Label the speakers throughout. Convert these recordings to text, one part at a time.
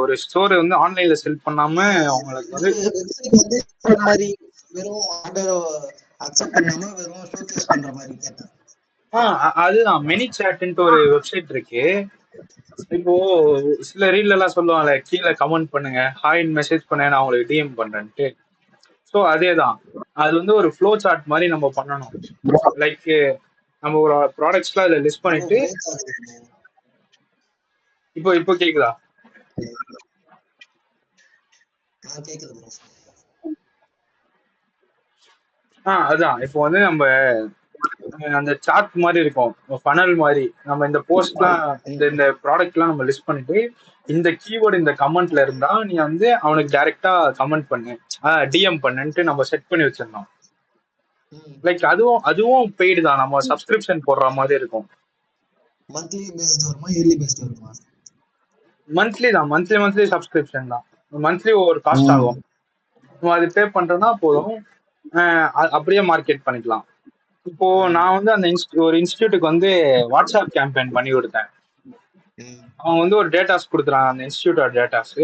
Speaker 1: ஒரு ஸ்டோர் வந்து ஆன்லைன்ல செல் பண்ணாம அவங்களுக்கு வந்து
Speaker 2: வெப்சைட் வந்து இந்த மாதிரி வெறும் ஆர்டர் அக்செப்ட் பண்ணாம வெறும் ஷோகேஸ் பண்ற மாதிரி கேட்டேன்.
Speaker 1: அதுதான் மெனி சாட்ன்ட்டு ஒரு வெப்சைட் இருக்கு. இப்போ சில ரீல்ல எல்லாம் சொல்லுவாங்கல்ல, கீழே கமெண்ட் பண்ணுங்க, ஹாய்ன்னு மெசேஜ் பண்ண நான் உங்களுக்கு டிஎம் பண்றேன்ட்டு. ஸோ அதேதான், அது வந்து ஒரு ஃப்ளோ சார்ட் மாதிரி நம்ம பண்ணணும். லைக் நம்ம ஒரு ப்ராடக்ட்ஸ்லாம் அதில் லிஸ்ட் பண்ணிட்டு இப்போ இப்போ கேக்குதா? அதான் இப்போ வந்து நம்ம அந்த சார்ட் மாதிரி இருக்கும், ஃபனல் மாதிரி. நம்ம இந்த போஸ்ட்லாம் இந்த ப்ராடக்ட்லாம் நம்ம லிஸ்ட் பண்ணிட்டு இந்த கீவேர்டு இந்த கமெண்ட்ல இருந்தா நீ வந்து அவனுக்கு டைரக்டா கமெண்ட் பண்ணு, டிஎம் பண்ணுன்ட்டு நம்ம செட் பண்ணி வச்சிடணும். லைக் அதுவும் பெய்டு தான், நம்ம சப்ஸ்கிரிப்ஷன் போடுற மாதிரி இருக்கும்.
Speaker 2: மந்த்லி பேஸ்ட் வருமா இயர்லி பேஸ்ட் வருமா?
Speaker 1: மந்த்லி தான், மந்த்லி சப்ஸ்கிரிப்ஷன் தான். மந்த்லி ஒரு காஸ்ட் ஆகும், நம்ம அது பே பண்றோம்னா போதும், அப்படியே மார்க்கெட் பண்ணிக்கலாம். இப்போ நான் வந்து அந்த ஒரு இன்ஸ்டியூட்டுக்கு வந்து வாட்ஸ்அப் கேம்பெயின் பண்ணி கொடுத்தேன். அவங்க வந்து ஒரு டேட்டாஸ் கொடுத்துறாங்க, அந்த இன்ஸ்டியூட்டோட டேட்டாஸ்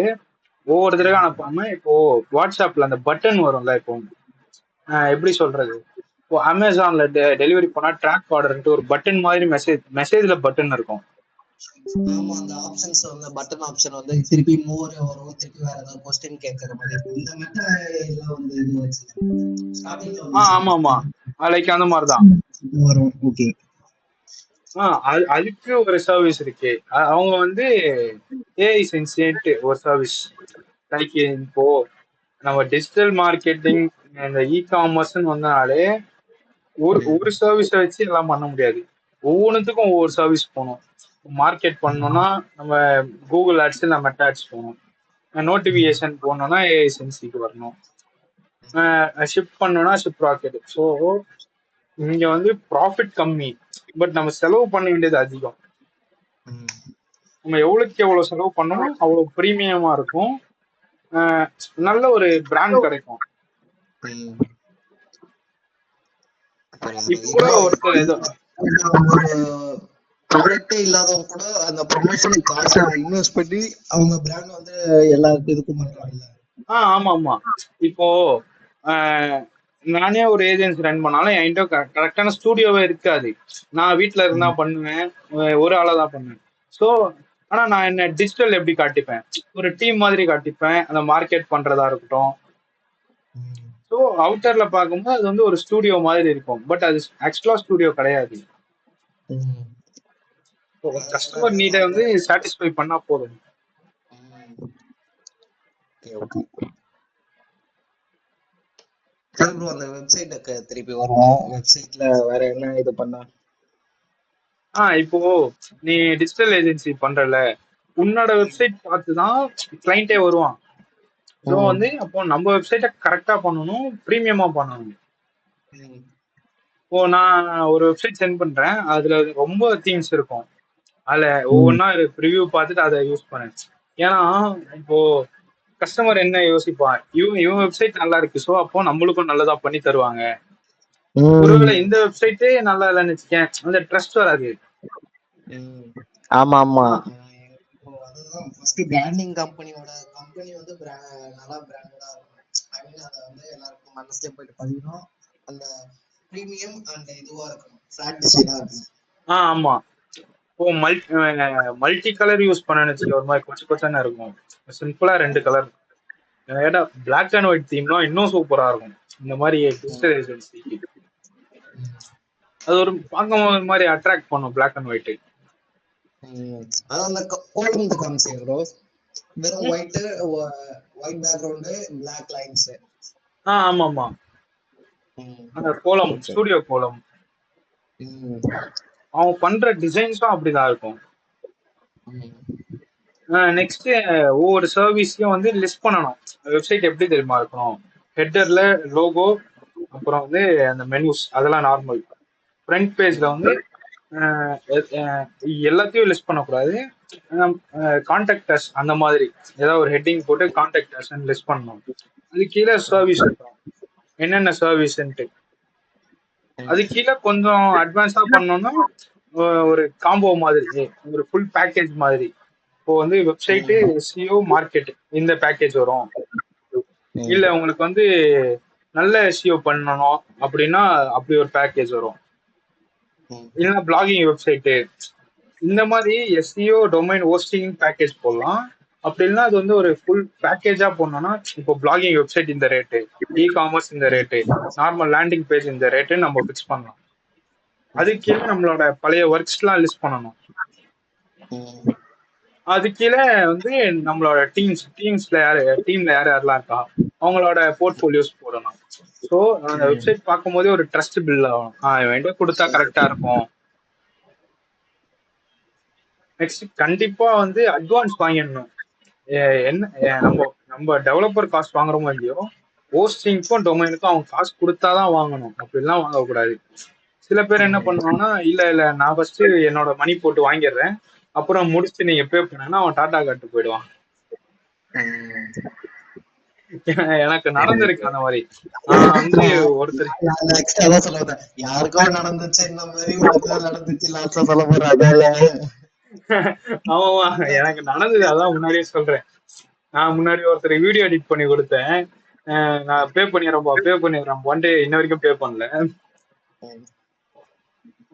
Speaker 1: ஒவ்வொரு தடவை அனுப்பாம இப்போ வாட்ஸ்அப்ல அந்த பட்டன் வரும்ல, இப்போ எப்படி சொல்றது, இப்போ அமேசான்ல டெலிவரி பண்ணா ட்ராக் ஆர்டர்ன்ட்டு ஒரு பட்டன் மாதிரி மெசேஜ்ல பட்டன் இருக்கும்.
Speaker 2: ஆமா, அந்த ஆப்ஷன்ஸ் வந்து பட்டன் ஆப்ஷன் வந்து திருப்பி மோர் வரும், திருப்பி வேற ஏதாவது क्वेश्चन கேக்குற மாதிரி இந்த மெட்டா வந்து இது வச்சு ஸ்டார்டிங்ல
Speaker 1: ஆமா லைக் அந்த மாதிரி தான்
Speaker 2: வரும். ஓகே.
Speaker 1: அதுக்கு ஒரு சர்வீஸ் இருக்கு. அவங்க வந்து ஏஐ சென்சியன்ட் ஒரு சர்வீஸ். லைக் இப்போ நம்ம டிஜிட்டல் மார்க்கெட்டிங் இந்த இ-காமர்ஸ் வந்தாலே ஒரு சர்வீஸை வச்சு எல்லாம் பண்ண முடியாது, ஒவ்வொன்றுத்துக்கும் ஒவ்வொரு சர்வீஸ் போகணும். மார்க்கெட் பண்ணணும்னா நம்ம கூகுள் ஆட்ஸ் இல்லை மெட்டா ஆட்ஸ் போகணும், நோட்டிஃபிகேஷன் போகணும்னா ஏஐ சென்சிக்கு வரணும், ஷிப் பண்ணணும்னா ஷிப் ராக்கெட். ஸோ இங்க வந்து ப்ராஃபிட் கம்மி, பட் நம்ம செலவு பண்ண வேண்டியது அதிகம். நம்ம எவ்வளவுக்கு எவ்வளவு செலவு பண்ணணும் அவ்வளவு பிரீமியமா இருக்கும், நல்ல ஒரு பிராண்ட் கிடைக்கும். இப்போ கூட ஒருத்தர் ஏதோ
Speaker 2: ப்ராடக்டே இல்லாதவங்க கூட அந்த ப்ரொமோஷனுக்கு காசை இன்வெஸ்ட் பண்ணி அவங்க பிராண்ட் வந்து எல்லாருக்கும் இதுக்கும் பண்றாங்க.
Speaker 1: ஆமா இப்போ நானே ஒரு ஏஜென்சி ரன் பண்ணாலும் என்கிட்ட கரெக்டான ஸ்டூடியோவே இருக்காது. நான் வீட்டுல இருந்தா பண்ணுவேன், ஒரு ஆளா தான் பண்ணுவேன். ஸோ ஆனா நான் என்ன டிஜிட்டல் எப்படி காட்டிப்பேன், ஒரு டீம் மாதிரி காட்டிப்பேன், அந்த மார்க்கெட் பண்றதா இருக்கட்டும். ஸோ அவுட்டர்ல பார்க்கும்போது அது வந்து ஒரு ஸ்டூடியோ மாதிரி இருக்கும், பட் அது ஆக்சுவலா ஸ்டூடியோ கிடையாது. கஸ்டமர் நீடை வந்து சாட்டிஸ்ஃபை பண்ணா போதும்.
Speaker 2: அந்த வெப்சைட்டுக்கு திருப்பி வருவோம். வெப்சைட்ல வேற என்ன இது பண்ணா?
Speaker 1: இப்போ நீ டிஜிட்டல் ஏஜென்சி பண்றல, உன்னோட வெப்சைட் பார்த்துதான் கிளைண்டே வருவான். ஸோ வந்து அப்போ நம்ம வெப்சைட்டை கரெக்டா பண்ணணும், ப்ரீமியமா பண்ணணும். இப்போ நான் ஒரு வெப்சைட் சென்ட் பண்றேன், அதுல ரொம்ப தீம்ஸ் இருக்கும், அதுல ஒவ்வொன்னா ரிவ்யூ பார்த்துட்டு அதை யூஸ் பண்ணேன். ஏன்னா இப்போ கஸ்டமர் என்ன யோசிப்பான், இவன் வெப்சைட் நல்லா இருக்கு, ஸோ அப்போ நம்மளுக்கும் நல்லதா பண்ணி தருவாங்க. ஒருவேளை இந்த வெப்சைட்டே நல்லா இல்லைன்னு வச்சுக்கேன், அந்த ட்ரஸ்ட் வராது.
Speaker 2: ஆமா ஆமா, அதுதான் ஃபர்ஸ்ட் பிராண்டிங் கம்பெனியோட கம்பெனி வந்து நல்லா பிராண்டடா இருக்கும். ஐ மீன் அதை வந்து எல்லாருக்கும் மனசுல போயிட்டு பதிக்கணும், அந்த பிரீமியம் அண்ட் இதுவா இருக்கணும், ஃபிளாட் டிசைனா இருக்கணும்.
Speaker 1: ஆமா, இப்போ மல்டி கலர் யூஸ் பண்ணனு வச்சுக்க, ஒரு மாதிரி கொச்சு கொச்சான இருக்கும். சிம்பிளா 2 கலர், ஏன்னா பிளாக் அண்ட் ஒயிட் தீம்னா இன்னும் சூப்பரா இருக்கும். இந்த மாதிரி டிஜிட்டல் ஏஜென்சிக்கு அது ஒரு பார்க்கும் மாதிரி அட்ராக்ட் பண்ணும், பிளாக் அண்ட் ஒயிட்.
Speaker 2: அதான் அந்த கோலம் காமிச்சேன் ப்ரோ, வெறும் ஒயிட் பேக்ரவுண்ட் பிளாக் லைன்ஸ்.
Speaker 1: ஆமா அந்த கோலம், ஸ்டூடியோ கோலம், அவன் பண்ற டிசைன்ஸும் அப்படிதான் இருக்கும். நெக்ஸ்ட் ஒவ்வொரு சர்வீஸையும் வந்து லிஸ்ட் பண்ணணும். வெப்சைட் எப்படி தெரியுமா இருக்கணும், ஹெட்டர்ல லோகோ, அப்புறம் வந்து அந்த மெனுஸ் அதெல்லாம் நார்மல். ஃப்ரண்ட் பேஜ்ல வந்து எல்லாத்தையும் லிஸ்ட் பண்ணக்கூடாது, கான்டாக்டர்ஸ் அந்த மாதிரி ஏதாவது ஒரு ஹெட்டிங் போட்டு கான்டாக்டர்ஸ் லிஸ்ட் பண்ணணும். அது கீழே சர்வீஸ் இருக்கும், என்னென்ன சர்வீஸ்ன்ட்டு. அது கீழே கொஞ்சம் அட்வான்ஸா பண்ணோம்னா ஒரு காம்போ மாதிரி, ஒரு ஃபுல் பேக்கேஜ் மாதிரி. இப்போ வந்து வெப்சைட் SEO மார்க்கெட் இந்த பேக்கேஜ் வரும். இல்ல உங்களுக்கு வந்து நல்ல SEO பண்ணணும் அப்படின்னா அப்படி ஒரு பேக்கேஜ் வரும். இல்லைன்னா பிளாகிங் வெப்சைட்டு இந்த மாதிரி SEO டொமைன் ஹோஸ்டிங் பேக்கேஜ் போடலாம். அப்படி இல்லைன்னா அது வந்து ஒரு ஃபுல் பேக்கேஜா போடணும்னா இப்போ பிளாகிங் வெப்சைட் இந்த ரேட்டு, காமர்ஸ் இந்த ரேட்டு, நார்மல் லேண்டிங் பேஜ் இந்த ரேட்டு நம்ம ஃபிக்ஸ் பண்ணலாம். அது கீழே நம்மளோட பழைய ஒர்க்ஸ்லாம் லிஸ்ட் பண்ணணும். அது கீழே வந்து நம்மளோட டீம்ல யார் யாரெல்லாம் இருக்கா அவங்களோட போர்ட்ஃபோலியோஸ் போடணும். ஸோ அந்த வெப்சைட் பார்க்கும் போதே ஒரு ட்ரஸ்ட் பில்ட் ஆகும். வேண்டிய கொடுத்தா கரெக்டா இருக்கும். நெக்ஸ்ட் கண்டிப்பா வந்து அட்வான்ஸ் வாங்கிடணும். நம்ம டெவலப்பர் காஸ்ட் வாங்குறோமோ இல்லையோ, ஹோஸ்டிங்க்கும் டொமைனுக்கும் அவங்க காசு கொடுத்தாதான் வாங்கணும். அப்படிலாம் வாங்கக்கூடாது. சில பேர் என்ன பண்ணுவாங்கன்னா, இல்ல நான் ஃபர்ஸ்ட் என்னோட மணி போட்டு வாங்கிடுறேன், அப்புறம் முடிச்சுட்டு நீங்க பே பண்ணா அவன் டாடா காட்டு போயிடுவான். எனக்கு நடந்திருக்கு அந்த மாதிரி. வந்து ஒருத்தர்
Speaker 2: யாருக்கோ நடந்துச்சு இந்த மாதிரி நடந்துச்சு லாஸ்டா சொல்ல போறேன்.
Speaker 1: ஆமாமா எனக்கு நடந்தது, அதான் முன்னாடியே சொல்றேன். நான் முன்னாடி ஒருத்தர் வீடியோ எடிட் பண்ணி கொடுத்தேன். நான் பே பண்ணிடுறேன் ஒன் டே இன்ன வரைக்கும் பே பண்ணல.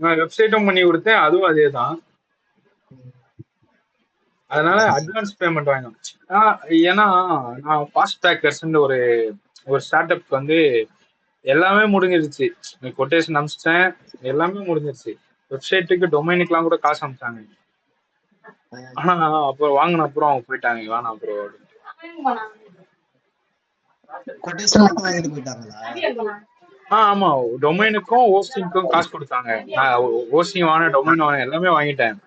Speaker 1: நான் வெப்சைட்டும் பண்ணி கொடுத்தேன், அதுவும் அதே தான். அதனால அட்வான்ஸ் பேமெண்ட் வாங்கணும். ஏன்னா நான் ஃபாஸ்ட் பேக்கர்ஸ் ஒரு ஸ்டார்ட் அப் வந்து எல்லாமே முடிஞ்சிருச்சு. கொட்டேஷன் அனுப்பிச்சிட்டேன், எல்லாமே முடிஞ்சிருச்சு. வெப்சைட்டுக்கு டொமைனுக்குலாம் கூட காசு அனுப்பிச்சாங்க. ஆனா அப்புறம் வாங்கின அப்புறம் அவங்க போயிட்டாங்க, வேணாம் அப்புறம். ஆமா, டொமைனுக்கும் ஹோஸ்டிங்க்கும் காசு கொடுத்தாங்க. ஹோஸ்டிங் வாங்கின, டொமைன் வாங்கின, எல்லாமே வாங்கிட்டேன்.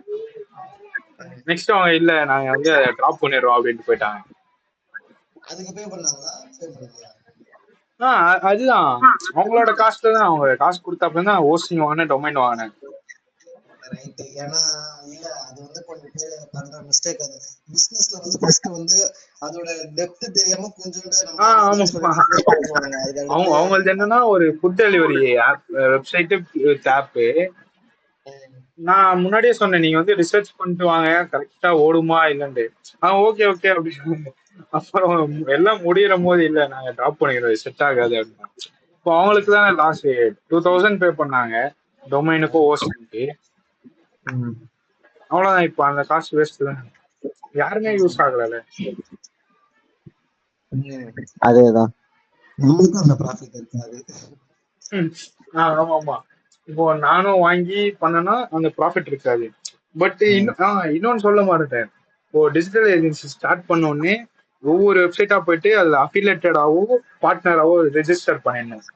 Speaker 1: நெக்ஸ்ட் அவங்க இல்ல நாங்க வந்து டிராப் பண்ணிடுறோம் அப்படின்ட்டு போயிட்டாங்க. அதுதான் அவங்களோட காஸ்ட்ல தான், அவங்க காசு கொடுத்தப்ப தான் ஹோஸ்டிங் வாங்கினேன், டொமைன் வாங்கினேன்.
Speaker 2: ஏன்னா இல்ல அது வந்து கொஞ்சம் பேர் பண்ற மிஸ்டேக். அது பிசினஸ்ல வந்து ஃபர்ஸ்ட் வந்து அதோட டெப்த் தெரியாம கொஞ்சம்
Speaker 1: அவங்களுக்கு என்னன்னா ஒரு ஃபுட் டெலிவரி வெப்சைட் ஆப். நான் முன்னாடியே சொன்னேன், நீங்க வந்து ரிசர்ச் பண்ணிட்டு வாங்க கரெக்டா ஓடுமா இல்லைன்னு. ஓகே அப்படின்னு. அப்புறம் எல்லாம் முடியற போது இல்ல நாங்க டிராப் பண்ணிக்கிறோம், செட் ஆகாது அப்படின்னா. இப்போ அவங்களுக்கு தான் லாஸ் 2000 பே பண்ணாங்க டொமைனுக்கும் ஹோஸ்டிங்க்கு. அவ்வளவுதான், இப்போ அந்த காசு வேஸ்ட் தான், யாருமே யூஸ் ஆகல.
Speaker 2: அதேதான் நம்மளுக்கும் அந்த ப்ராஃபிட் இருக்காது.
Speaker 1: ஆமா, இப்போ நானும் வாங்கி பண்ணனா அந்த ப்ராஃபிட் இருக்காது. பட் இன்னொன்னு சொல்ல மாட்டேன். இப்போ டிஜிட்டல் ஏஜென்சி ஸ்டார்ட் பண்ண உடனே ஒவ்வொரு வெப்சைட்டா போயிட்டு அதுல அஃபிலேட்டடாவோ பார்ட்னராவோ ரெஜிஸ்டர் பண்ணிடணும்.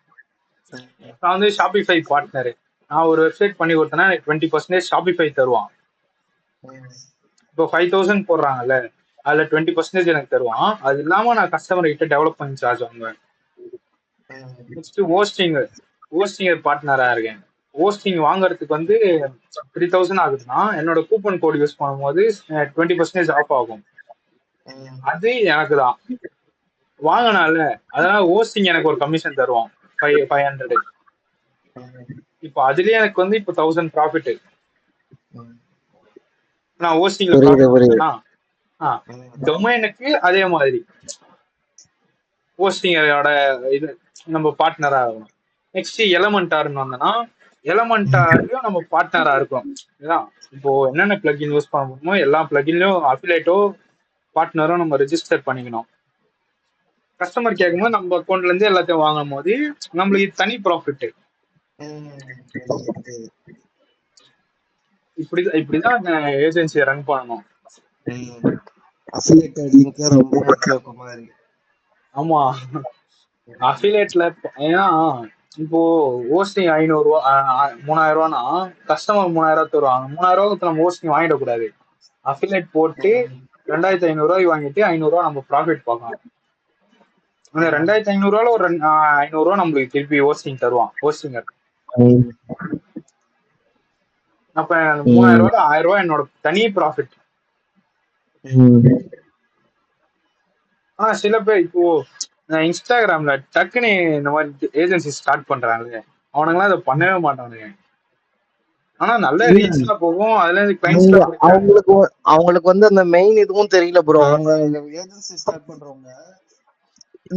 Speaker 1: நான் வந்து ஷாப்பிஃபை பார்ட்னர். நான் ஒரு வெப்சைட் பண்ணி கொடுத்தேன்னா 20% ஷாப்பிஃபை தருவான். இப்போ 5000 போடுறாங்கல்ல, அதுல 20% எனக்கு தருவான். அது இல்லாம நான் கஸ்டமர் கிட்ட டெவலப்மெண்ட் சார்ஜ் வாங்குவேன். நெக்ஸ்ட் ஹோஸ்டிங்கர் பார்ட்னரா இருக்கேன். ஹோஸ்டிங் வாங்குறதுக்கு வந்து 3000 ஆகுதுன்னா என்னோட கூப்பன் கோட் யூஸ் பண்ணும்போது 20% ஆஃப் ஆகும். அது எனக்கு தான் வாங்கினால, அதனால ஹோஸ்டிங் எனக்கு ஒரு கமிஷன் தருவான் 500. இப்போ அதுலயே எனக்கு வந்து இப்போ 1000 ப்ராஃபிட். நான் ஹோஸ்டிங்ல டொமைனுக்கு அதே மாதிரி ஹோஸ்டிங்கரோட இது நம்ம பார்ட்னரா ஆகணும். நெக்ஸ்ட் எலமெண்டார்னு வந்தோம்னா எலமெண்டார்லயும் நம்ம பார்ட்னரா இருக்கோம். இப்போ என்னென்ன பிளகின் யூஸ் பண்ண முடியுமோ எல்லா பிளகின்லயும் அஃபிலேட்டோ பார்ட்னரோ நம்ம ரெஜிஸ்டர் பண்ணிக்கணும். கஸ்டமர் கேட்கும்போது நம்ம அக்கௌண்ட்ல இருந்து எல்லாத்தையும் வாங்கும் போது நம்மளுக்கு தனி ப்ராஃபிட். இப்படிதான் ஏஜென்சியை ரன் பண்ணணும். ஆமா, அஃபிலேட்ல ஏன்னா இப்போ ஹோஸ்டிங் 500 ரூபா 3000 ரூபானா கஸ்டமர் 3000 தருவாங்க. 3000 நம்ம ஹோஸ்டிங் வாங்கிடக்கூடாது. அஃபிலேட் போட்டு 2500 ரூபாய் வாங்கிட்டு 500 ரூபா நம்ம ப்ராஃபிட் பார்க்கலாம். அந்த 2500 ரூபால ஒரு 500 ரூபா நம்மளுக்கு திருப்பி ஹோஸ்டிங் தருவான் ஹோஸ்டிங்கர். அப்ப 3000 ரூபாய் 1000 ரூபாய் என்னோட தனி ப்ராஃபிட். சில பேர் இப்போ இன்ஸ்டாகிராம்ல டக்குன்னு இந்த மாதிரி ஏஜென்சி ஸ்டார்ட் பண்றாங்க, அவனுங்களாம் அதை பண்ணவே மாட்டானுங்க. ஆனா நல்ல
Speaker 2: இல்ல
Speaker 1: ரீச்லாம் போகும், அதுல இருந்து கிளைண்ட்ஸ்லாம் பிடிக்கிறாங்க.
Speaker 2: அவங்களுக்கு வந்து அந்த மெயின் இதுவும் தெரியல ப்ரோ. அவங்க ஏஜென்சி ஸ்டார்ட் பண்றவங்க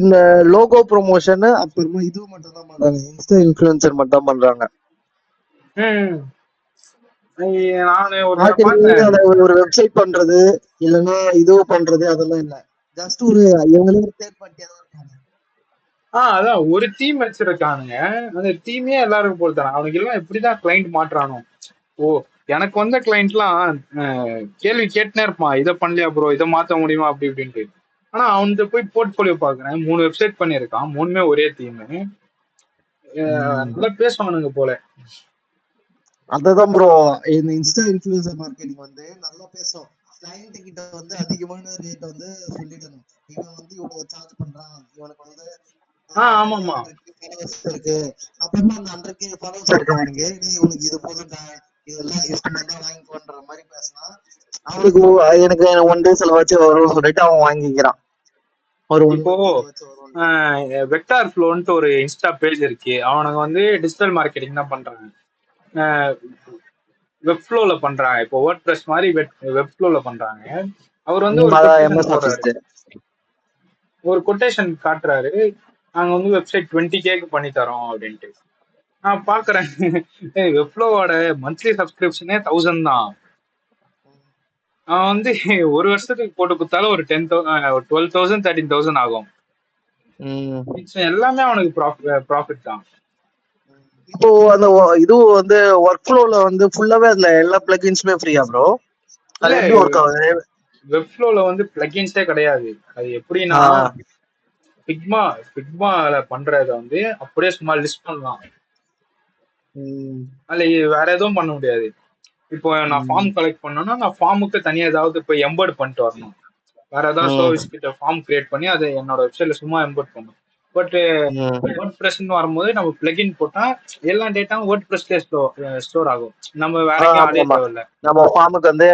Speaker 2: இந்த லோகோ ப்ரொமோஷன் அப்புறமா இது மட்டும் தான் பண்றாங்க. இன்ஸ்டா இன்ஃபுளுசர் மட்டும் தான் பண்றாங்க.
Speaker 1: ம். நானு ஒரு தடவை
Speaker 2: மார்க்கெட்டிங்
Speaker 1: பார்த்தேன்.
Speaker 2: ஒரு வெப்சைட் பண்றது இல்லைன்னா இது பண்றது அதெல்லாம் இல்ல. ஜஸ்ட் ஒரு இவங்களே ஒரு தேர்ட் பார்ட்டியா தான் இருக்காங்க.
Speaker 1: அதான் ஒரு டீம் வச்சிருக்கானுங்க. அந்த டீமே எல்லாருக்கும் போல் தானே. அவனுக்கு எல்லாம் எப்படிதான் கிளைண்ட் மாட்டுறானோ. ஓ, எனக்கு வந்த கிளைண்ட்லாம் கேள்வி கேட்டுனே இருப்பான், இதை பண்ணலையா ப்ரோ, இதை மாத்த முடியுமா அப்படி இப்படின்ட்டு. ஆனா அவன்கிட்ட போய் போர்ட்போலியோ பாக்குறேன், 3 வெப்சைட் பண்ணியிருக்கான், 3மே ஒரே தீம். நல்லா பேசுவானுங்க போல.
Speaker 2: அததான் ப்ரோ, இந்த இன்ஸ்டா இன்ஃபுளுசர் மார்க்கெட்டிங் வந்து நல்லா பேசும். கிளைண்ட் கிட்ட வந்து அதிகமான ரேட் வந்து சொல்லிடணும். இவன் வந்து இவ்வளவு சார்ஜ் பண்றான், இவனுக்கு வந்து
Speaker 1: ஆமாமா.
Speaker 2: 100K ஃபாலோவர்ஸ் இருக்கு. அப்புறமா அந்த 100K ஃபாலோவர்ஸ் இருக்கவனுக்கு நீ உனக்கு இது போதும்டா, இதெல்லாம் இஷ்டமா தான் வாங்கிக்கோன்ற மாதிரி பேசினா அவனுக்கு எனக்கு 1 டே செலவாச்சு வரும்னு சொல்லிட்டு அவன் வாங்கிக்கிறான். ஒரு 1
Speaker 1: இப்போ
Speaker 2: மந்த் செலவாச்சு வரும்.
Speaker 1: வெக்டார் ஃப்ளோன்ட்டு ஒரு இன்ஸ்டா பேஜ் இருக்கு. அவனுங்க வந்து டிஜிட்டல் மார்க்கெட்டிங் தான் பண்றாங்க. வெப்ஃப்ளோல பண்றாங்க. இப்போ வேர்ட் பிரஸ் மாதிரி வெப்ஃப்ளோல பண்றாங்க. அவர் வந்து ஒரு
Speaker 2: அதான்
Speaker 1: கொட்டேஷன்
Speaker 2: எம்எஸ்
Speaker 1: போடுறாரு,
Speaker 2: ஆஃபீஸ்.
Speaker 1: ஒரு கொட்டேஷன் காட்டுறாரு. நாங்க வந்து வெப்சைட் 20K பண்ணி தரோம் அப்படின்ட்டு. நான் பாக்குறேன், வெப்ஃப்ளோவோட மந்த்லி சப்ஸ்கிரிப்ஷனே 1000 தான். அவன் வந்து ஒரு வருஷத்துக்கு போட்டு கொடுத்தாலும் ஒரு 12,000 13,000 ஆகும். எல்லாமே அவனுக்கு ப்ராஃபிட் தான்.
Speaker 2: இப்போ அந்த இது வந்து ஒர்க் ஃப்ளோல வந்து ஃபுல்லாவே அதுல எல்லா பிளகின்ஸுமே ஃப்ரீயா ப்ரோ? அது எப்படி ஒர்க் ஆகுது?
Speaker 1: வெப்ஃப்ளோல வந்து பிளகின்ஸே கிடையாது. அது எப்படின்னா ஃபிக்மால பண்றத வந்து அப்படியே சும்மா லிஸ்ட் பண்ணலாம். அதுல வேற எதுவும் பண்ண முடியாது. இப்போ நான் ஃபார்ம் கலெக்ட் பண்ணோம்னா நான் ஃபார்முக்கு தனியா ஏதாவது இப்போ எம்பர்ட் பண்ணிட்டு வரணும். வேற ஏதாவது சர்வீஸ் கிட்ட ஃபார்ம் கிரியேட் பண்ணி அதை என்னோட வெப்சைட்ல சும்மா எம்பர்ட் பண்ணணும். பட் வேர்ட் பிரஸ்ன்னு வரும்போது நம்ம பிளகின் போட்டா எல்லா டேட்டாவும் வேர்ட் பிரஸ்ல ஸ்டோர் ஆகும். நம்ம வேற எங்கேயும் அடைய தேவையில்ல.
Speaker 2: நம்ம ஃபார்முக்கு வந்து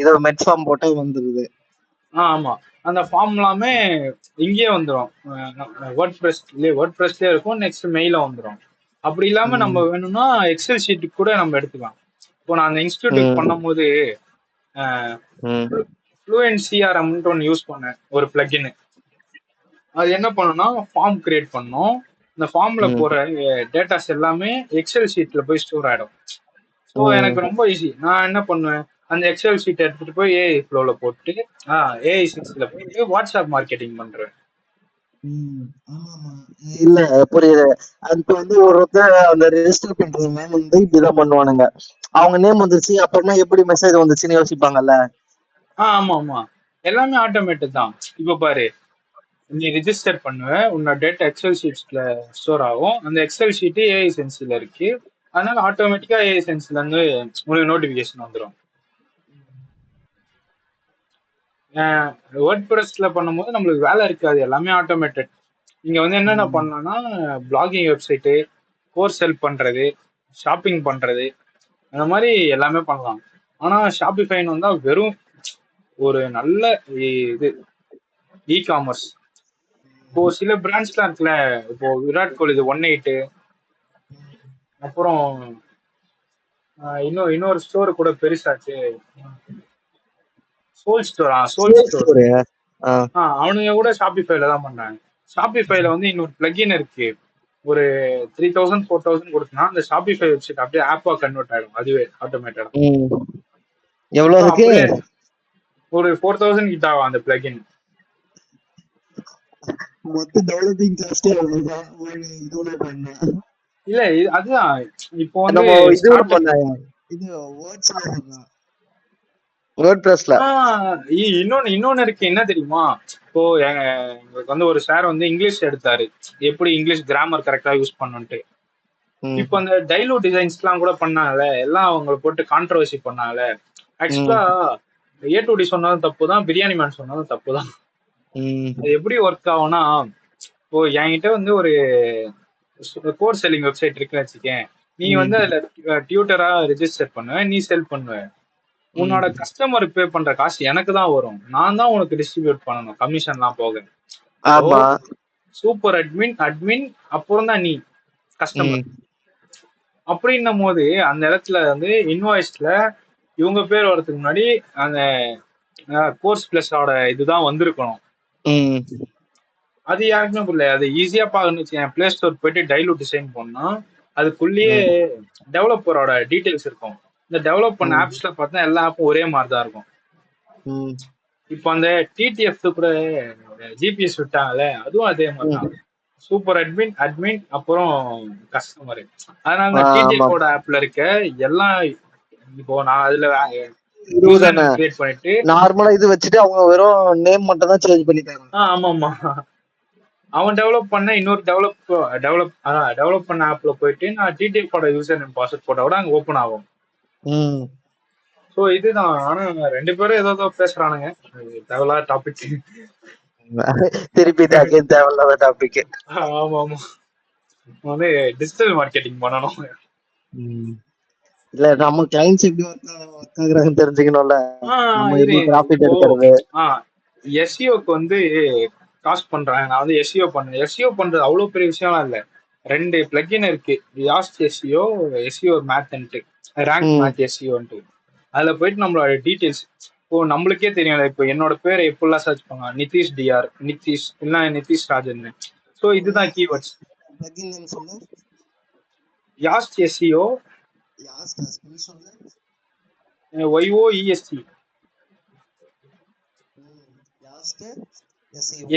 Speaker 2: இது மெட் ஃபார்ம் போட்டா வந்துருது.
Speaker 1: ஆமா, அந்த ஃபார்ம் எல்லாமே இங்கேயே வந்துடும். வேர்ட் பிரஸ்லயே இருக்கும், நெக்ஸ்ட் மெயில வந்துடும். அப்படி இல்லாம நம்ம வேணும்னா எக்ஸல் ஷீட்டுக்கு கூட நம்ம எடுத்துக்கலாம். இப்போ நான் அந்த இன்ஸ்டியூட்டுக்கு பண்ணும்போது ஃப்ளூயன்ட் சிஆர்எம்னு ஒன்று யூஸ் பண்ணேன், ஒரு பிளகின். அது என்ன பண்ணணும்னா ஃபார்ம் கிரியேட் பண்ணோம். இந்த ஃபார்ம்ல போற டேட்டாஸ் எல்லாமே எக்ஸல் ஷீட்ல போய் ஸ்டோர் ஆயிடும். ஸோ எனக்கு ரொம்ப ஈஸி. நான் என்ன பண்ணுவேன், அந்த எக்ஸல் ஷீட் எடுத்துட்டு போய் ஏஐ ஃப்ளோல போட்டு ஏஐ சிக்ஸ்ல போட்டு வாட்ஸ்அப் மார்க்கெட்டிங் பண்றேன்.
Speaker 2: இல்ல புரியுது. அதுக்கு வந்து ஒருத்தர் அந்த ரெஜிஸ்டர் பண்ற நேம் வந்து இப்படிதான் பண்ணுவானுங்க. அவங்க நேம் வந்துருச்சு அப்புறமா எப்படி மெசேஜ் வந்துச்சுன்னு யோசிப்பாங்கல்ல.
Speaker 1: ஆமா ஆமா, எல்லாமே ஆட்டோமேட்டிக் தான். இப்ப பாரு, நீ ரிஜிஸ்டர் பண்ணுவ, உன்னோட டேட்டா எக்ஸல் ஷீட்ஸ்ல ஸ்டோர் ஆகும். அந்த எக்ஸல் ஷீட் ஏஐ சென்ஸ்ல இருக்கு. அதனால ஆட்டோமேட்டிக்கா ஏஐ சென்ஸ்ல இருந்து உங்களுக்கு நோட்டிபிகேஷன் வந்துடும். வேர்ட் பிரஸ்ல பண்ணும்போது நம்மளுக்கு வேலை இருக்காது, எல்லாமே ஆட்டோமேட்டட். இங்க வந்து என்னென்ன பண்ணலாம்னா பிளாகிங் வெப்சைட்டு, கோர்ஸ் செல் பண்றது, ஷாப்பிங் பண்றது, அந்த மாதிரி எல்லாமே பண்ணலாம். ஆனா ஷாப்பிஃபைன்னு வந்தா வெறும் ஒரு நல்ல இது இ காமர்ஸ். இப்போ சில பிராண்ட்ஸ்லாம் இருக்குல்ல, இப்போ விராட் கோலி இது 18, அப்புறம் இன்னொரு ஸ்டோர் கூட பெருசாச்சு, சோல் ஸ்டோர். அவனுங்க கூட ஷாப்பிஃபைல தான் பண்ணாங்க. ஷாப்பிஃபைல வந்து இன்னொரு பிளகின் இருக்கு. ஒரு 3000 4000 கொடுத்தனா அந்த ஷாப்பிஃபை வெப்சைட் அப்படியே ஆப்பா கன்வெர்ட் ஆயிடும், அதுவே ஆட்டோமேட்டடா.
Speaker 2: எவ்வளவு இருக்கு?
Speaker 1: ஒரு 4000 கிட்ட ஆகும் அந்த பிளகின்.
Speaker 2: மொத்த டெவலப்பிங் காஸ்ட் அவ்வளவுதான்.
Speaker 1: இல்ல அதுதான் இப்போ வந்து
Speaker 2: இது வேர்ட்பிரஸ்ல
Speaker 1: இன்னொன்னு இருக்கு. என்ன தெரியுமா, இப்போ எங்களுக்கு வந்து ஒரு சார் வந்து இங்கிலீஷ் எடுத்தாரு, எப்படி இங்கிலீஷ் கிராமர் கரெக்டா யூஸ் பண்ணுன்ட்டு. இப்போ அந்த டைலூட் டிசைன்ஸ் எல்லாம் கூட பண்ணாங்கல்ல, எல்லாம் அவங்க போட்டு கான்ட்ரவர்சி பண்ணாங்கல்ல. ஆக்சுவலா A2D சொன்னதும் தப்பு தான், பிரியாணி மேன் சொன்னதும் தப்பு தான். அது எப்படி ஒர்க் ஆகும்னா, இப்போ என்கிட்ட வந்து ஒரு கோர்ஸ் செல்லிங் வெப்சைட் இருக்குன்னு வச்சுக்கேன். நீ வந்து அதுல டியூட்டரா ரெஜிஸ்டர் பண்ணுவ, நீ செல் பண்ணுவ. உன்னோட கஸ்டமர் பே பண்ற காசு எனக்கு தான் வரும். நான் தான் உனக்கு டிஸ்ட்ரிபியூட் பண்ணணும், கமிஷன்லாம் போக. சூப்பர் அட்மின் அப்புறம் தான் நீ கஸ்டமர். அப்படின்னும் போது அந்த இடத்துல வந்து இன்வாய்ஸ்ல இவங்க பேர் வரதுக்கு முன்னாடி அந்த கோர்ஸ் பிளஸோட இதுதான் வந்திருக்கணும். அது யாருக்குமே புரியல. அது ஈஸியா பாக்கணும்னு பிளே ஸ்டோர் போயிட்டு டைலூட் டிசைன் பண்ணா அதுக்குள்ளேயே டெவலப்பரோட டீடைல்ஸ் இருக்கும். இந்த டெவலப் பண்ண ஆப்ஸ்ல பார்த்தா எல்லா ஆப்பும் ஒரே மாதிரி தான் இருக்கும். இப்போ அந்த டிடிஎஃப் கூட ஜிபிஎஸ் விட்டாங்கல்ல, அதுவும் அதே மாதிரி தான். சூப்பர் அட்மின், அட்மின், அப்புறம் கஸ்டமர். அதனால டிடிஎஃப் ஆப்ல இருக்க எல்லாம் இப்போ நான் அதுல கிரியேட் பண்ணிட்டு
Speaker 2: நார்மலா இது வச்சுட்டு அவங்க வெறும் நேம் மட்டும் தான் சேஞ்ச் பண்ணி தராங்க.
Speaker 1: ஆமா ஆமா. அவன் டெவலப் பண்ண இன்னொரு டெவலப் பண்ண ஆப்ல போயிட்டு நான் டிடிஎஃப் யூசர் நேம் பாஸ்வேர்ட் போட்டா கூட அங்க ஓபன் ஆகும். சோ இதுதான். ஆனா 2 பேரும் ஏதோ பேசுறானுங்க, தேவையில்லாத டாபிக்.
Speaker 2: திருப்பி தேவையில்லாத டாபிக்.
Speaker 1: ஆமா ஆமா. வந்து டிஜிட்டல் மார்க்கெட்டிங் பண்ணணும்.
Speaker 2: இல்ல நம்ம கிளைண்ட்ஸ் எப்படி ஒர்க் ஆகுறாங்கன்னு தெரிஞ்சுக்கணும்ல. நம்ம எப்படி ப்ராஃபிட் எடுக்கிறது.
Speaker 1: எஸ்இஓக்கு வந்து காஸ்ட் பண்றாங்க. நான் வந்து எஸ்இஓ பண்ணேன். எஸ்இஓ பண்றது அவ்வளவு பெரிய விஷயம்லாம் இல்ல. 2 பிளக்கின் இருக்கு, யாஸ்ட் எஸ்இஓ, எஸ்இஓ மேத்ன்ட்டு, ரேங்க் மேத் எஸ்இஓன்ட்டு. அதுல போயிட்டு நம்மளோட டீடைல்ஸ் இப்போ நம்மளுக்கே தெரியும். இப்போ என்னோட பேரை எப்படிலாம் சர்ச் பண்ணுவாங்க, நிதிஷ் டிஆர், நிதிஷ் இல்ல நிதிஷ் ராஜன். சோ இதுதான் keywords. Yoast SEO, YOEST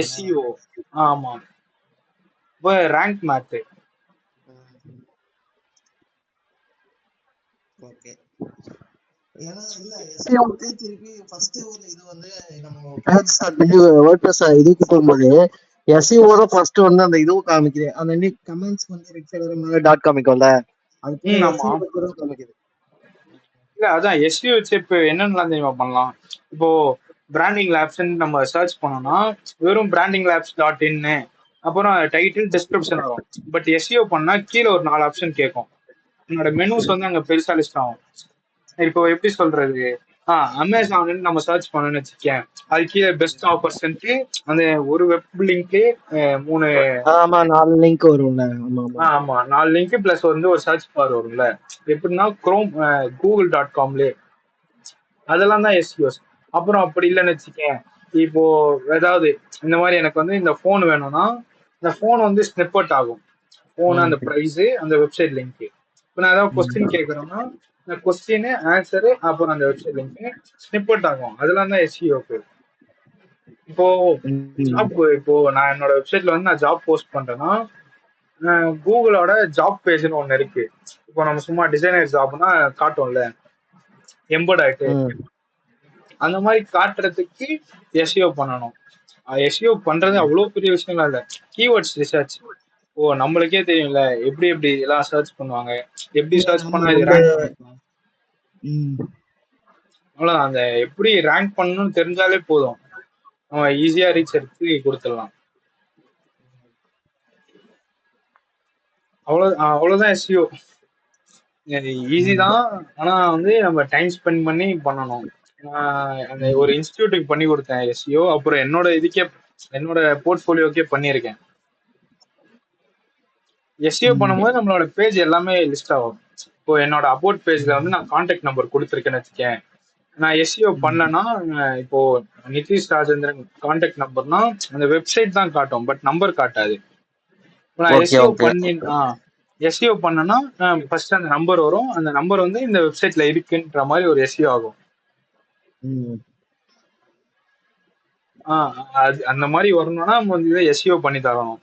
Speaker 1: SEO. ஆமா. இப்போ ரேங்க் மேத்.
Speaker 2: ஓகே. ஏன்னா இல்ல எஸ்இஓக்கு திருப்பி ஃபர்ஸ்ட் ஒரு இது வந்து நம்ம பேஜ் ஸ்டார்ட் பண்ணி வேர்ட்பிரஸ் இதுக்கு போகும்போது எஸ்இஓ தான் ஃபர்ஸ்ட் வந்து அந்த இதுவும் காமிக்குது. அந்த கமெண்ட்ஸ் வந்து ரெக்ஸலர் மேல டாட் காமிக்கும்ல, அது காமிக்குது.
Speaker 1: இல்ல அதான் எஸ்இஓ வச்சு இப்போ என்னென்னலாம் தெரியுமா பண்ணலாம். இப்போ பிராண்டிங் லேப்ஸ் நம்ம சர்ச் பண்ணோம்னா வெறும் பிராண்டிங் லேப்ஸ் டாட் இன் அப்புறம் டைட்டில் டிஸ்கிரிப்ஷன் வரும். பட் எஸ்இஓ பண்ணா கீழே ஒரு 4 ஆப்ஷன் கேட்கும். என்னோட மெனுஸ் வந்து அங்க பெருசா லிஸ்ட் ஆகும். இப்போ எப்படி சொல்றது, அமேசான் நம்ம சர்ச் பண்ணணும்னு வச்சுக்கேன், அது கீழே பெஸ்ட் ஆஃபர்ஸ் அந்த ஒரு வெப் லிங்க்
Speaker 2: 4 லிங்க் வரும்ல.
Speaker 1: ஆமா 4 லிங்க் பிளஸ் வந்து ஒரு சர்ச் பார் வரும்ல. எப்படின்னா குரோம், google.comல அதெல்லாம் தான் எஸ்இஓஸ். அப்புறம் அப்படி இல்லைன்னு வச்சுக்கேன், இப்போ ஏதாவது இந்த மாதிரி எனக்கு வந்து இந்த போன் வேணும்னா இந்த போன் வந்து ஸ்னிப்பட் ஆகும். போன் அந்த பிரைஸ் அந்த வெப்சைட் லிங்க். இப்போ நான் ஏதாவது கொஸ்டின் கேட்கறேன்னா இந்த கொஸ்டின் ஆன்சரு அப்புறம் அந்த வெப்சைட் லிங்க் ஸ்னிப்பட் ஆகும். அதெல்லாம் தான் எஸ்இஓக்கு. இப்போ ஜாப், இப்போ நான் என்னோட வெப்சைட்ல வந்து நான் ஜாப் போஸ்ட் பண்றேன்னா கூகுளோட ஜாப் பேஜ்னு ஒண்ணு இருக்கு. இப்போ நம்ம சும்மா டிசைனர் ஜாப்னா காட்டும்ல எம்பர்ட் ஆயிட்டு, அந்த மாதிரி காட்டுறதுக்கு எஸ்இஓ பண்ணணும். எஸ்இஓ பண்றது அவ்வளவு பெரிய விஷயம்லாம் இல்ல. Keywords research. ஓ நம்மளுக்கே தெரியும்ல எப்படி எப்படி எல்லாம் சர்ச் பண்ணுவாங்க, எப்படி சர்ச் பண்ணா இது ரேங்க் பண்ணிக்கலாம். அவ்வளவுதான். அந்த எப்படி ரேங்க் பண்ணணும்னு தெரிஞ்சாலே போதும், நம்ம ஈஸியா ரீச் எடுத்து கொடுத்துடலாம். அவ்வளவுதான் எஸ்இஓ. ஈஸி தான். ஆனா வந்து நம்ம டைம் ஸ்பெண்ட் பண்ணி பண்ணணும். அந்த ஒரு இன்ஸ்டிடியூட்டுக்கு பண்ணி கொடுத்தேன் எஸ்இஓ. அப்புறம் என்னோட இதுக்கே என்னோட போர்ட்ஃபோலியோக்கே பண்ணியிருக்கேன். எஸ்இஓ பண்ணும்போது நம்மளோட பேஜ் எல்லாமே லிஸ்ட் ஆகும். இப்போ என்னோட அபவுட் பேஜ்ல வந்து நான் கான்டாக்ட் நம்பர் கொடுத்துருக்கேன்னு வச்சுக்கேன். நான் எஸ்இஓ பண்ணேன்னா இப்போ நிதிஷ் ராஜேந்திரன் கான்டாக்ட் நம்பர்னா அந்த வெப்சைட் தான் காட்டும், பட் நம்பர் காட்டாது. நான் எஸ்இஓ பண்ணேன்னா ஃபர்ஸ்ட் அந்த நம்பர் வரும். அந்த நம்பர் வந்து இந்த வெப்சைட்ல இருக்குன்ற மாதிரி ஒரு எஸ்இஓ ஆகும். அந்த மாதிரி வரணும்னா நம்ம வந்து எஸ்இஓ பண்ணி தரணும்.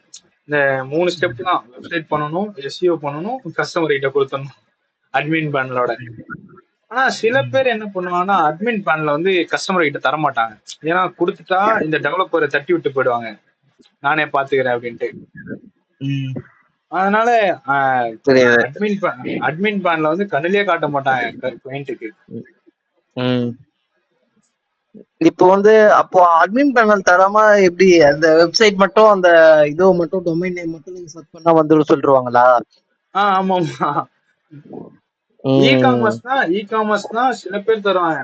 Speaker 1: இந்த 3 ஸ்டெப் தான். வெப்சைட் பண்ணணும், எஸ்இஓ பண்ணணும், கஸ்டமர் கிட்ட கொடுத்துடணும் அட்மின் பேனலோட. ஆனா சில பேர் என்ன பண்ணுவாங்கன்னா அட்மின் பேனல வந்து கஸ்டமர் கிட்ட தர மாட்டாங்க. ஏன்னா கொடுத்துட்டா இந்த டெவலப்பரை தட்டி விட்டு போயிடுவாங்க, நானே பாத்துக்கிறேன் அப்படின்ட்டு. அதனால அட்மின் பேனல வந்து கண்ணிலே காட்ட மாட்டாங்க கிளையண்ட்டுக்கு.
Speaker 2: இப்போ வந்து அப்போ அட்மின் பேனல் தராம எப்படி அந்த வெப்சைட் மட்டும் அந்த இது மட்டும் டொமைன் நேம் மட்டும் நீங்க சர்ச் பண்ணா வந்துரும் சொல்லிருவாங்களா?
Speaker 1: ஆமா ஆமா. இ-காமர்ஸ்னா சில பேர் தருவாங்க.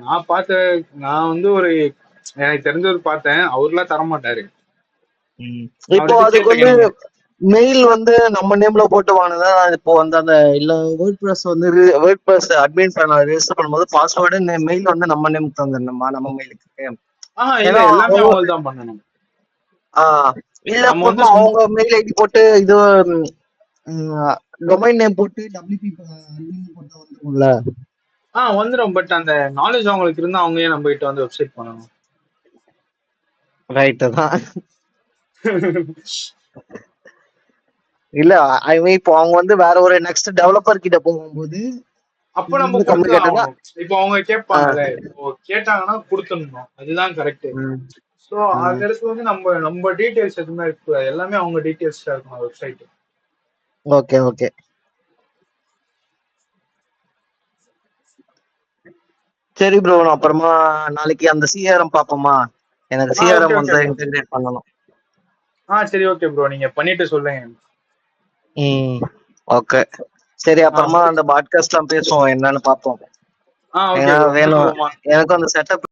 Speaker 1: நான் வந்து ஒரு எனக்கு தெரிஞ்சவர் பார்த்தேன், அவர்லாம் தர மாட்டாரு.
Speaker 2: இப்போ அதுக்கு வந்து மெயில் வந்து நம்ம நேம்ல போட்டு வாங்கினதா இப்போ வந்து அந்த இல்ல வேர்ட்பிரஸ் வந்து வேர்ட்பிரஸ் அட்மின் பண்ண ரெஜிஸ்டர் பண்ணும்போது பாஸ்வேர்டு மெயில் வந்து நம்ம நேமுக்கு தந்துடணுமா நம்ம மெயிலுக்கு?
Speaker 1: இல்ல
Speaker 2: ஏன்னா
Speaker 1: எல்லாமே அவங்க தான் பண்ணணும்.
Speaker 2: இல்ல
Speaker 1: நம்ம வந்து
Speaker 2: போதுமா அவங்க மெயில் ஐடி போட்டு இது டொமைன் நேம் போட்டு WP அட்மின் போட்டு வந்துரும்ல?
Speaker 1: வந்துடும். பட் அந்த நாலேஜ் அவங்களுக்கு இருந்தா அவங்க ஏன் நம்ம கிட்ட வந்து வெப்சைட் பண்ணணும்?
Speaker 2: ரைட்டு தான். இல்ல இப்போ அவங்க வந்து வேற ஒரு நெக்ஸ்ட் டெவலப்பர் கிட்ட போகும்போது
Speaker 1: அப்ப நம்ம கொடுத்துதான் ஆகணும். இப்போ அவங்க கேட்பாங்கல்ல, இப்போ கேட்டாங்கன்னா கொடுத்துடணும். அதுதான் கரெக்ட். சோ அந்த இடத்துல வந்து நம்ம டீடைல்ஸ் எதுவுமே இருக்கக்கூடாது. எல்லாமே அவங்க டீடைல்ஸ் இருக்கணும் வெப்சைட்.
Speaker 2: ஓகே ஓகே சரி ப்ரோ, அப்புறமா நாளைக்கு அந்த சிஆர்எம் பாப்போமா? எனக்கு சிஆர்எம் வந்து இன்டெகிரேட் பண்ணணும்.
Speaker 1: சரி ஓகே ப்ரோ, நீங்க பண்ணிட்டு சொல்லுங்க.
Speaker 2: ஓகே சரி, அப்புறமா அந்த பாட்காஸ்ட்லாம் பேசுவோம் என்னன்னு பாப்போம்.
Speaker 1: வேணும்
Speaker 2: எனக்கும் அந்த செட்டப்